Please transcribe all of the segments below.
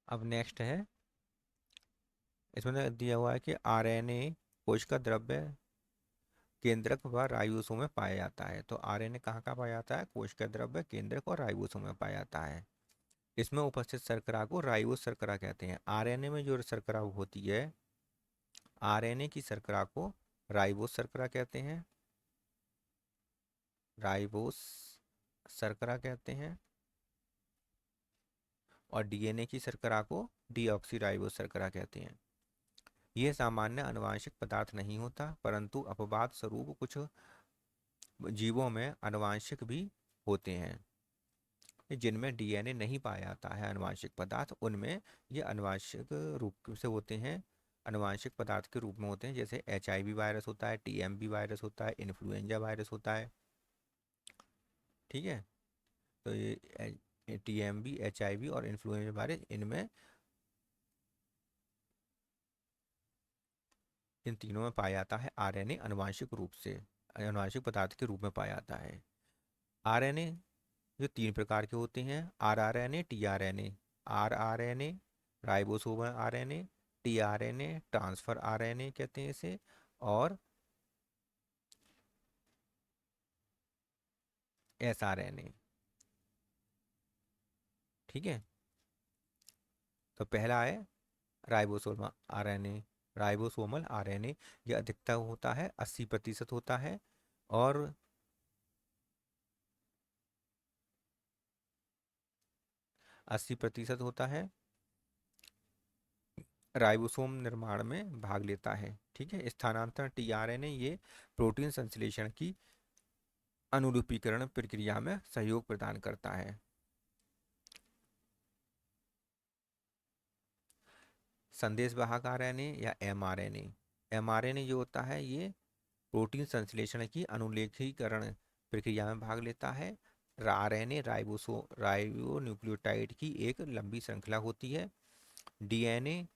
अब नेक्स्ट है, इसमें दिया हुआ है कि आरएनए कोश का द्रव्य केंद्रक व राइबोसोम में पाया जाता है। तो आरएनए कहाँ कहाँ पाया जाता है? कोश का द्रव्य केंद्रक और राइबोसोम में पाया जाता है। इसमें उपस्थित शर्करा को राइबोस शर्करा कहते हैं। आरएनए में जो शर्करा होती है, आरएनए की शर्करा को राइबोस शर्करा कहते हैं, राइबोस शर्करा कहते हैं। और डीएनए की शर्करा को डीऑक्सी राइबोस शर्करा कहते हैं। यह सामान्य आनुवंशिक पदार्थ नहीं होता, परंतु अपवाद स्वरूप कुछ जीवों में आनुवंशिक भी होते हैं जिनमें डीएनए नहीं पाया जाता है। आनुवंशिक पदार्थ उनमें ये आनुवंशिक रूप से होते हैं, आनुवंशिक पदार्थ के रूप में होते हैं। जैसे एचआईवी वायरस होता है, टीएमवी वायरस होता है, इन्फ्लुएंजा वायरस होता है। ठीक है, तो ये टीएमवी, एचआईवी और इन्फ्लुएंजा वायरस, इनमें इन तीनों में पाया जाता है आरएनए आनुवंशिक रूप से, आनुवंशिक पदार्थ के रूप में पाया जाता है। आरएनए जो तीन प्रकार के होते हैं, rRNA, tRNA. RRNA ribosomal RNA, tRNA transfer RNA कहते हैं इसे, और एसआरएनए। ठीक है, तो पहला है राइबोसोमल आरएनए। राइबोसोमल आरएनए ये अधिकतम होता है, 80% होता है। और 80% होता है, राइबोसोम निर्माण में भाग लेता है। ठीक है, स्थानांतरण टीआरएनए ये प्रोटीन संश्लेषण की अनुरूपीकरण प्रक्रिया में सहयोग प्रदान करता है। संदेशवाहक आरएनए या एमआरएनए। एमआरएनए जो होता है ये प्रोटीन संश्लेषण की अनुलेखीकरण प्रक्रिया में भाग लेता है। आरएनए राइबोन्यूक्लियोटाइड की एक लंबी श्रृंखला होती है। डीएनए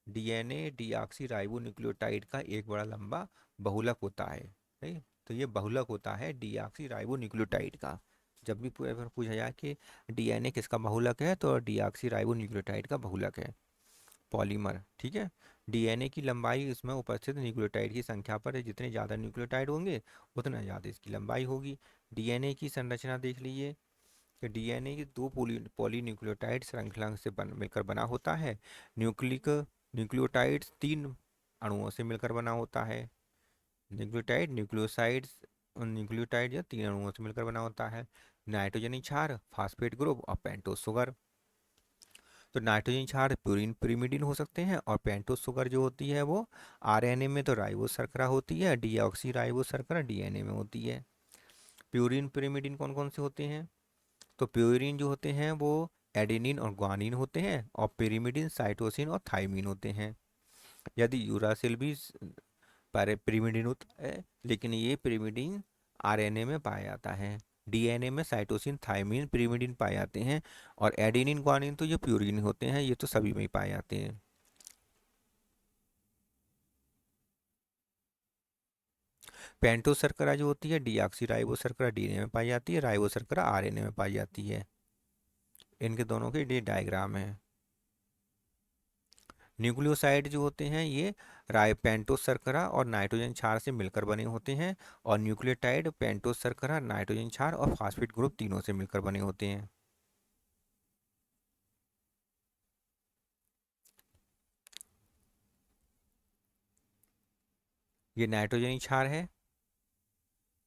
डीएनए डीऑक्सी राइबोन्यूक्लियोटाइड का एक बड़ा लंबा बहुलक होता है। ठीक? तो ये बहुलक होता है डीऑक्सी राइबोन्यूक्लियोटाइड का। जब भी पूछा जाए कि डीएनए किसका बहुलक है, तो डीऑक्सी राइबोन्यूक्लियोटाइड का बहुलक है, पॉलीमर। ठीक है, डीएनए की लंबाई इसमें उपस्थित न्यूक्लियोटाइड की संख्या पर है, जितने ज़्यादा न्यूक्लियोटाइड होंगे उतना ज़्यादा इसकी लंबाई होगी। डीएनए की संरचना देख लीजिए कि डीएनए की दो पॉलीन्यूक्लियोटाइड श्रृंखला से मिलकर बना होता है। न्यूक्लियोटाइड्स तीन अणुओं से मिलकर बना होता है। न्यूक्लियोटाइड या तीन अणुओं से मिलकर बना होता है। नाइट्रोजनी क्षार, फास्फेट ग्रुप और पेंटोस शुगर। तो नाइट्रोजन क्षार प्यूरिन pyrimidine हो सकते हैं, और पेंटोस शुगर जो होती है वो आरएनए में तो राइबोस शर्करा होती है, डीऑक्सी राइबोस शर्करा डीएनए में होती है। प्यूरिन pyrimidine कौन कौन से होते हैं? तो प्यूरिन जो होते हैं वो एडेनिन और ग्वानिन होते हैं, और pyrimidine साइटोसिन और थाइमिन होते हैं। यदि यूरासिल भी pyrimidine होता है, लेकिन ये pyrimidine आरएनए में पाया जाता है। डीएनए में साइटोसिन, थाइमिन, pyrimidine पाए जाते हैं। और एडेनिन ग्वानिन तो ये प्यूरिन होते हैं, ये तो सभी में ही पाए जाते हैं। पेंटोस शर्करा जो होती है डीऑक्सी राइबोस शर्करा डीएनए में पाई जाती है, राइबोस शर्करा आरएनए में पाई जाती है। इनके दोनों के ये डायग्राम है। न्यूक्लियोसाइड जो होते हैं ये पेंटोस शर्करा और नाइट्रोजन क्षार से मिलकर बने होते हैं। और न्यूक्लियोटाइड पेंटोस शर्करा, नाइट्रोजन क्षार और फास्फेट ग्रुप तीनों से मिलकर बने होते हैं। ये नाइट्रोजनी क्षार है,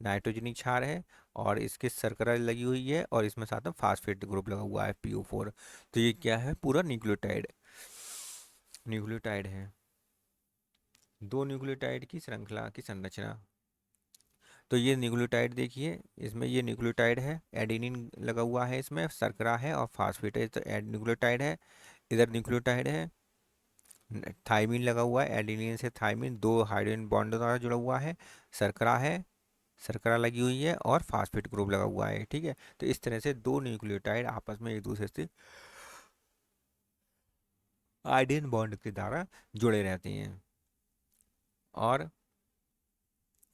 नाइट्रोजनी क्षार है, और इसके शर्करा लगी हुई है, और इसमें साथ में फास्फेट ग्रुप लगा हुआ है, PO4। तो ये क्या है? पूरा न्यूक्लियोटाइड न्यूक्लियोटाइड है, दो न्यूक्लियोटाइड की श्रृंखला की संरचना। तो ये न्यूक्लियोटाइड देखिए, इसमें ये न्यूक्लियोटाइड है, एडेनिन लगा हुआ है, इसमें शर्करा है और फास्फेट है, तो एड न्यूक्लियोटाइड है। इधर न्यूक्लियोटाइड है, थाइमिन लगा हुआ है, एडेनिन से थाइमिन दो हाइड्रोजन बॉन्ड द्वारा जुड़ा हुआ है। शर्करा है, शर्करा लगी हुई है, और फास्फेट ग्रुप लगा हुआ है। ठीक है, तो इस तरह से दो न्यूक्लियोटाइड आपस में एक दूसरे से आइडेन बॉन्ड के द्वारा जुड़े रहते हैं। और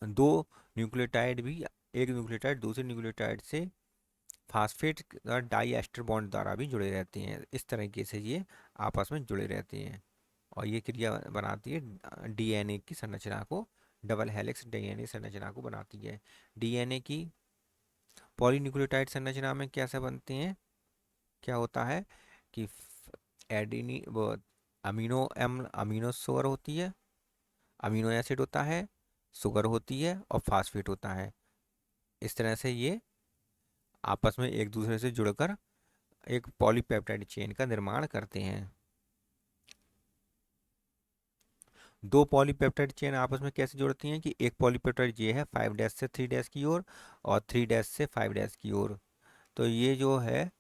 दो न्यूक्लियोटाइड भी, एक न्यूक्लियोटाइड दूसरे न्यूक्लियोटाइड से फास्फेट डाई एस्टर बॉन्ड द्वारा भी जुड़े रहते हैं। इस तरीके से ये आपस में जुड़े रहते हैं और ये क्रिया बनाती है डीएनए की संरचना को, डबल हेलिक्स डीएनए संरचना को बनाती है। डीएनए की पॉलीन्यूक्लियोटाइड संरचना में कैसे बनते हैं, क्या होता है कि एडिनी वो अमीनो अम्ल, अमीनो सुगर होती है, अमीनो एसिड होता है, शुगर होती है और फास्फेट होता है। इस तरह से ये आपस में एक दूसरे से जुड़कर एक पॉलीपेप्टाइड चेन का निर्माण करते हैं। दो पॉलीपेप्टाइड चेन आपस में कैसे जुड़ती हैं कि एक पॉलीपेप्टाइड ये है 5' से 3' की ओर और 3' से 5' की ओर। तो ये जो है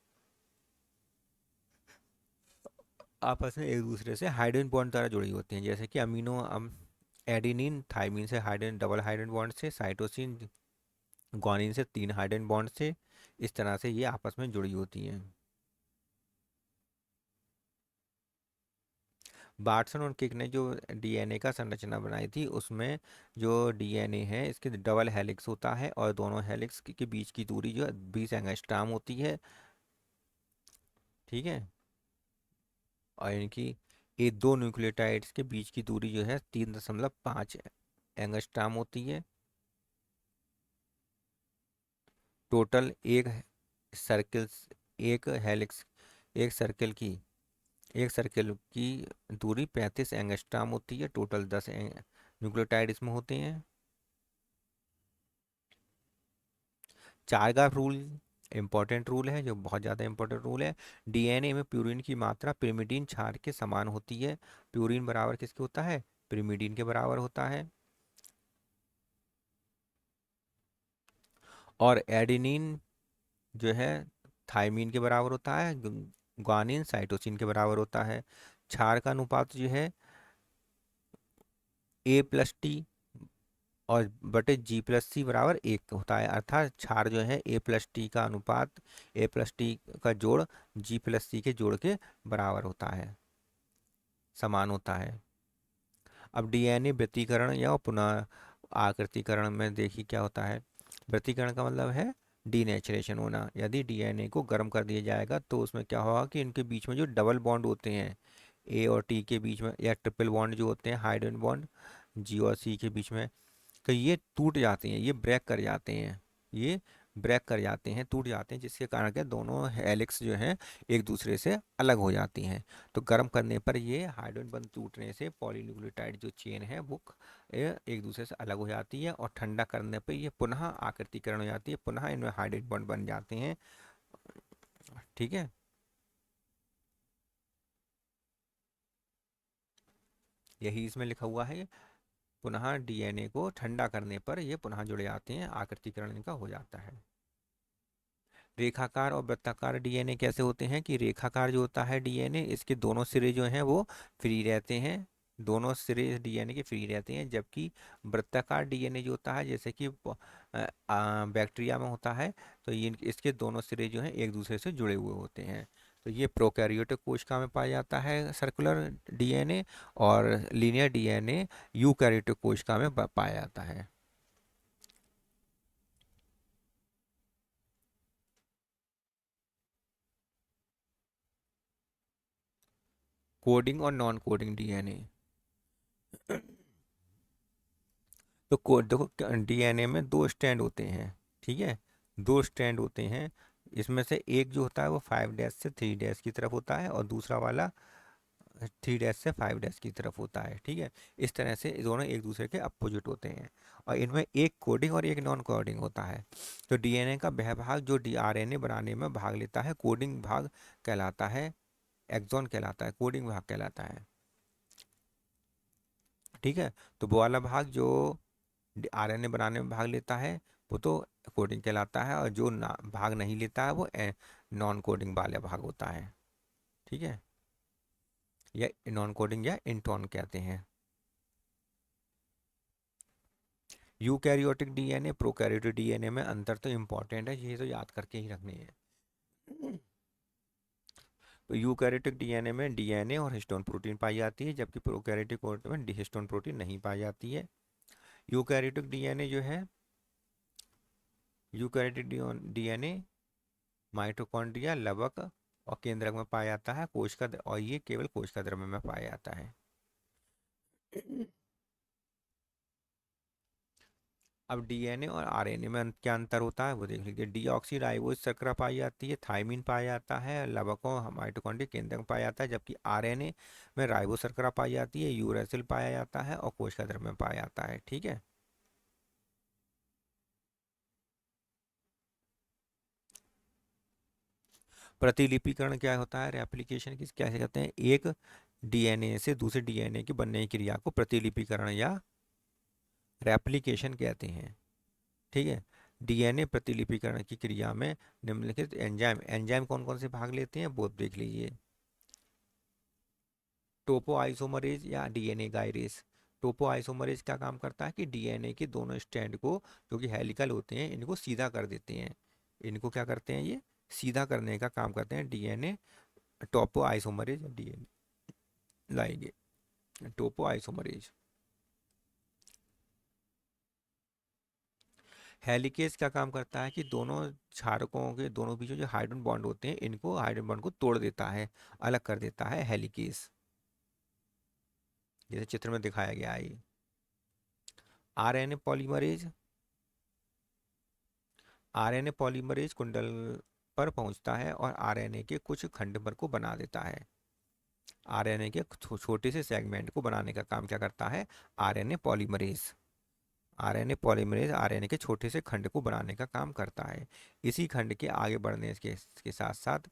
आपस में एक दूसरे से हाइड्रोजन बॉन्ड द्वारा जुड़ी होती हैं, जैसे कि अमीनो एडिनिन थाइमिन से हाइड्रोजन डबल हाइड्रोजन बॉन्ड से, साइटोसिन ग्वानिन से 3 हाइड्रोजन बॉन्ड से। इस तरह से ये आपस में जुड़ी होती हैं। बार्टसन और किक ने जो डीएनए का संरचना बनाई थी उसमें जो डीएनए है इसके डबल हेलिक्स होता है और दोनों हेलिक्स के बीच की दूरी जो है 20 एंगस्ट्राम होती है। ठीक है। और इनकी ये दो न्यूक्लियोटाइड्स के बीच की दूरी जो है 3.5 एंगस्ट्राम होती है। टोटल सर्किल एक हेलिक्स एक सर्किल की दूरी 35 एंगस्ट्राम होती है। टोटल 10 न्यूक्लियोटाइड इसमें होते हैं। चारगार रूल इम्पोर्टेंट रूल है, जो बहुत ज़्यादा इम्पोर्टेंट रूल है। डीएनए में प्यूरिन की मात्रा पिरिमिडीन क्षार के समान होती है। प्यूरिन बराबर किसके होता है, पिरिमिडीन के बराबर होता है। और एडेनिन जो है थाइमीन के बराबर होता है। ग्वानिन साइटोसिन के बराबर होता है। क्षार का अनुपात जो है A+T और बटे G+C बराबर 1 होता है। अर्थात क्षार जो है A+T का अनुपात A+T का जोड़ G+C के जोड़ के बराबर होता है, समान होता है। अब डीएनए व्यतिकरण या पुनः आकृतिकरण में देखिए क्या होता है। व्यतिकरण का मतलब है डीनेचरेशन होना। यदि डीएनए को गर्म कर दिया जाएगा तो उसमें क्या होगा कि इनके बीच में जो डबल बॉन्ड होते हैं ए और टी के बीच में, या ट्रिपल बॉन्ड जो होते हैं हाइड्रोजन बॉन्ड जी और सी के बीच में, तो ये टूट जाते हैं, ये ब्रेक कर जाते हैं, ये ब्रेक कर जाते हैं, टूट जाते हैं, जिसके कारण क्या दोनों हेलिक्स जो हैं एक दूसरे से अलग हो जाती हैं। तो गर्म करने पर ये हाइड्रोजन बंध टूटने से पॉलीन्यूक्लियोटाइड जो चेन है वो एक दूसरे से अलग हो जाती है और ठंडा करने पर ये पुनः आकृतिकरण हो जाती है, पुनः इनमें हाइड्रोजन बंध बन जाते हैं। ठीक है। यही इसमें लिखा हुआ है, पुनः डीएनए को ठंडा करने पर ये पुनः जुड़ जाते हैं, आकृतिकरण इनका हो जाता है। रेखाकार और वृत्ताकार डीएनए कैसे होते हैं कि रेखाकार जो होता है डीएनए, इसके दोनों सिरे जो हैं वो फ्री रहते हैं, दोनों सिरे डीएनए के फ्री रहते हैं। जबकि वृत्ताकार डीएनए जो होता है, जैसे कि बैक्टीरिया में होता है, तो ये इसके दोनों सिरे जो हैं एक दूसरे से जुड़े हुए होते हैं। तो ये प्रोकैरियोटिक कोशिका में पाया जाता है सर्कुलर डीएनए, और लीनियर डीएनए यूकैरियोटिक कोशिका में पाया जाता है। कोडिंग और नॉन कोडिंग डीएनए। तो देखो डीएनए में दो स्ट्रैंड होते हैं। ठीक है, दो स्ट्रैंड होते हैं। इसमें से एक जो होता है वो 5' से 3' की तरफ होता है और दूसरा वाला 3' से 5' की तरफ होता है। ठीक है, इस तरह से दोनों एक दूसरे के अपोजिट होते हैं और इनमें एक कोडिंग और एक नॉन कोडिंग होता है। तो डीएनए का वह भाग जो डीआरएनए बनाने में भाग लेता है कोडिंग भाग कहलाता है, एक्सॉन कहलाता है, कोडिंग भाग कहलाता है। ठीक है, तो वो वाला भाग जो आरएनए बनाने में भाग लेता है वो तो कोडिंग कहलाता है, और जो ना भाग नहीं लेता है वो नॉन कोडिंग वाला भाग होता है। ठीक है, या नॉन कोडिंग या इंट्रॉन कहते हैं। यूकैरियोटिक डीएनए प्रोकैरियोटिक डीएनए में अंतर तो इम्पॉर्टेंट है, ये तो याद करके ही रखनी है। तो यूकैरियोटिक डीएनए में डीएनए और हिस्टोन प्रोटीन पाई जाती है, जबकि प्रोकैरियोटिक में हिस्टोन प्रोटीन नहीं पाई जाती है। यूकैरियोटिक डीएनए जो है, यूकैरियोटिक डीएनए माइटोकॉन्ड्रिया लवक और केंद्रक में पाया जाता है, और ये केवल कोशिका द्रव्य में पाया जाता है। अब डीएनए और आरएनए में क्या अंतर होता है वो देख लीजिए। डीऑक्सी राइबोज शर्करा पाई जाती है, थायमिन पाया जाता है, लवकों माइटोकॉन्ड्रिया केंद्रक में पाया जाता है, जबकि आरएनए में राइबोज शर्करा पाई जाती है, यूरेसिल पाया जाता है और कोशिका द्रव्य में पाया जाता है। ठीक है। प्रतिलिपिकरण क्या होता है, रेप्लिकेशन किस कैसे कहते हैं, एक डीएनए से दूसरे डीएनए की बनने की क्रिया को प्रतिलिपिकरण या रेप्लिकेशन कहते हैं। ठीक है। डीएनए प्रतिलिपिकरण की क्रिया में निम्नलिखित एंजाइम एंजाइम कौन कौन से भाग लेते हैं वो देख लीजिए। टोपोआइसोमरेज या डीएनए गायरेज। टोपोआइसोमरेज क्या काम करता है कि डीएनए के दोनों स्ट्रैंड को, जो कि हेलिकल होते हैं, इनको सीधा कर देते हैं। इनको क्या करते हैं, ये सीधा करने का काम करते हैं डीएनए टोपोआइसोमरेज डीएनए लाएंगे। टोपोआइसोमरेज। हेलिकेज क्या काम करता है कि दोनों क्षारकों के दोनों बीच में जो हाइड्रोजन बॉन्ड होते हैं, इनको हाइड्रोजन बॉन्ड को तोड़ देता है, अलग कर देता है हेलिकेज, जैसे चित्र में दिखाया गया है। RNA polymerase. आरएनए पॉलीमरेज कुंडल पर पहुंचता है और आरएनए के कुछ खंड को बना देता है। आरएनए के छोटे से सेगमेंट को बनाने का काम क्या करता है, RNA polymerase. RNA polymerase RNA के छोटे से खंड को बनाने का काम करता है। इसी खंड के आगे बढ़ने के साथ साथ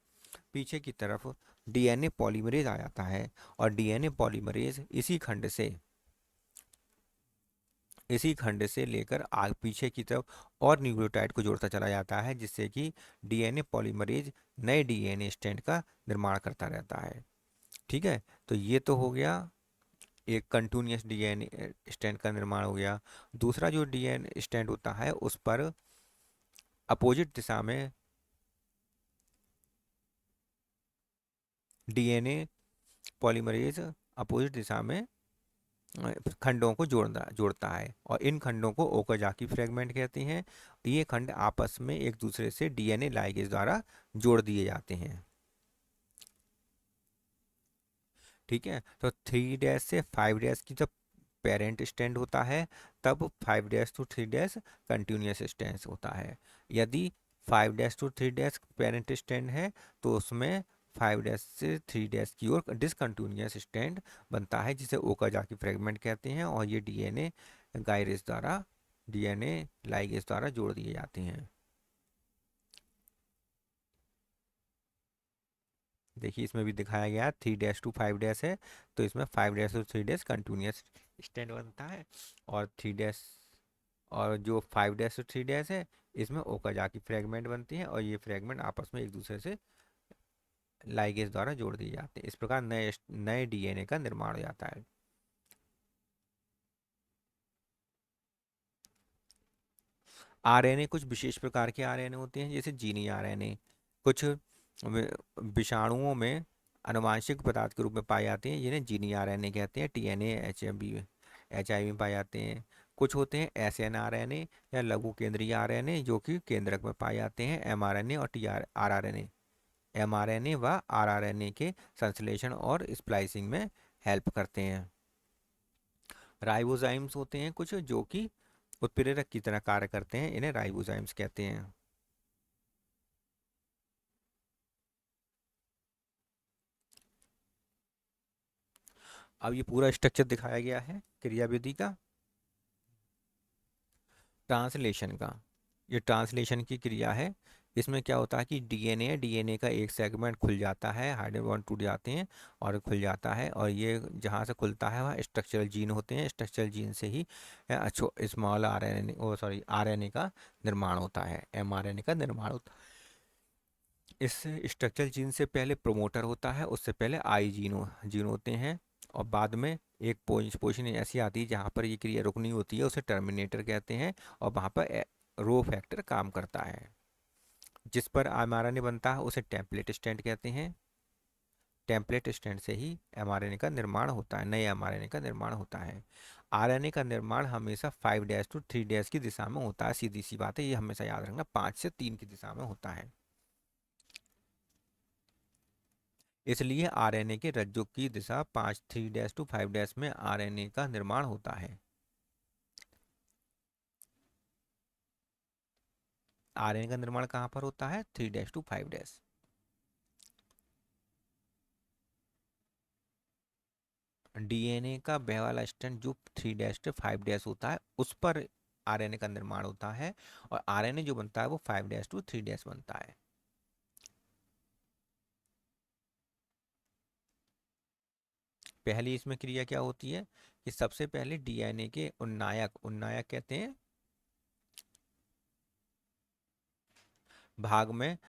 पीछे की तरफ डीएनए पॉलीमरेज आ जाता है, और डीएनए पॉलीमरेज इसी खंड से लेकर आग पीछे की तरफ और न्यूक्लियोटाइड को जोड़ता चला जाता है, जिससे कि डीएनए पॉलीमरेज नए डीएनए स्ट्रैंड का निर्माण करता रहता है। ठीक है। तो ये तो हो गया, एक कंटिन्यूअस डीएनए स्ट्रैंड का निर्माण हो गया। दूसरा जो डीएनए स्ट्रैंड होता है उस पर अपोजिट दिशा में डीएनए पॉलीमरेज अपोजिट दिशा में खंडों को जोड़ता है, और इन खंडों को ओकाजाकी फ्रेगमेंट कहते हैं। ये खंड आपस में एक दूसरे से डीएनए लाइगेज द्वारा जोड़ दिए जाते हैं। ठीक है। तो 3 डैश से 5 डैश की जब पेरेंट स्टैंड होता है, तब 5 dash to 3 dash continuous stand होता है। यदि 5 dash to 3 dash parent stand है, तो उसमें 5 डैश से 3 डैश की ओर डिसकंटिन्यूस स्टैंड बनता है, जिसे ओकाजाकी फ्रेगमेंट कहते हैं, और ये डीएनए लाइगेज द्वारा जोड़ दिए जाते हैं। देखिए इसमें भी दिखाया गया 3 डैश to 5 डैश है, तो इसमें 5 dash to 3 dash continuous stand बनता है, और 3 डैश और जो 5 डैश to 3 डैश है, इसमें ओकाजाकी फ्रेगमेंट बनती है, और ये फ्रेगमेंट आपस में एक दूसरे से लाइगेज द्वारा जोड़ दिए जाते हैं। इस प्रकार नए नए डीएनए का निर्माण हो जाता है। आरएनए कुछ विशेष प्रकार के आरएनए होते हैं, जैसे जीनी आरएनए कुछ विषाणुओं में आनुवांशिक पदार्थ के रूप में पाए जाते हैं, जिन्हें जीनी आरएनए कहते हैं। टीएनए एचआईवी में पाए जाते हैं। कुछ होते हैं एसएनआरएनए या लघु केंद्रीय आरएनए, जो कि केंद्रक में पाए जाते हैं। एमआरएनए और आरआरएनए एमआरएनए व आरआरएनए के संश्लेषण और स्प्लाइसिंग में हेल्प करते हैं। राइबोजाइम्स होते हैं कुछ, जो कि उत्प्रेरक की तरह कार्य करते हैं, इन्हें राइबोजाइम्स कहते हैं। अब ये पूरा स्ट्रक्चर दिखाया गया है क्रियाविधि का। ट्रांसलेशन का, ये ट्रांसलेशन की क्रिया है। इसमें क्या होता है कि डीएनए का एक सेगमेंट खुल जाता है, हाइड्रोजन बॉन्ड टूट जाते हैं और खुल जाता है, और ये जहाँ से खुलता है वहाँ स्ट्रक्चरल जीन होते हैं। स्ट्रक्चरल जीन से ही स्मॉल आरएनए आरएनए का निर्माण होता है, एमआरएनए का निर्माण होता है। इस स्ट्रक्चरल जीन से पहले प्रोमोटर होता है, उससे पहले जीन होते हैं, और बाद में एक पोजीशन ऐसी आती है जहाँ पर ये क्रिया रुकनी होती है, उसे टर्मिनेटर कहते हैं, और वहाँ पर रो फैक्टर काम करता है। जिस पर एमआरएनए बनता है उसे टेम्पलेट स्टैंड कहते हैं। टेम्पलेट स्टैंड से ही एमआरएनए का निर्माण होता है, नए एमआरएनए का निर्माण होता है। आरएनए का निर्माण हमेशा 5 डैश to 3 डैश की दिशा में होता है। सीधी सी बात है, ये हमेशा याद रखना, 5 से 3 की दिशा में होता है। इसलिए आरएनए के रज्जु की दिशा 5 3 to 5 में आरएनए का निर्माण होता है। आरएनए का निर्माण कहाँ पर होता है? 3 to 5। डीएनए का वह वाला स्ट्रैंड जो 3 to 5 होता है उस पर आरएनए का निर्माण होता है, और आरएनए जो बनता है वो 5 to 3 बनता है। पहली इसमें क्रिया क्या होती है कि सबसे पहले डीएनए के उन्नायक उन्नायक कहते हैं भाग में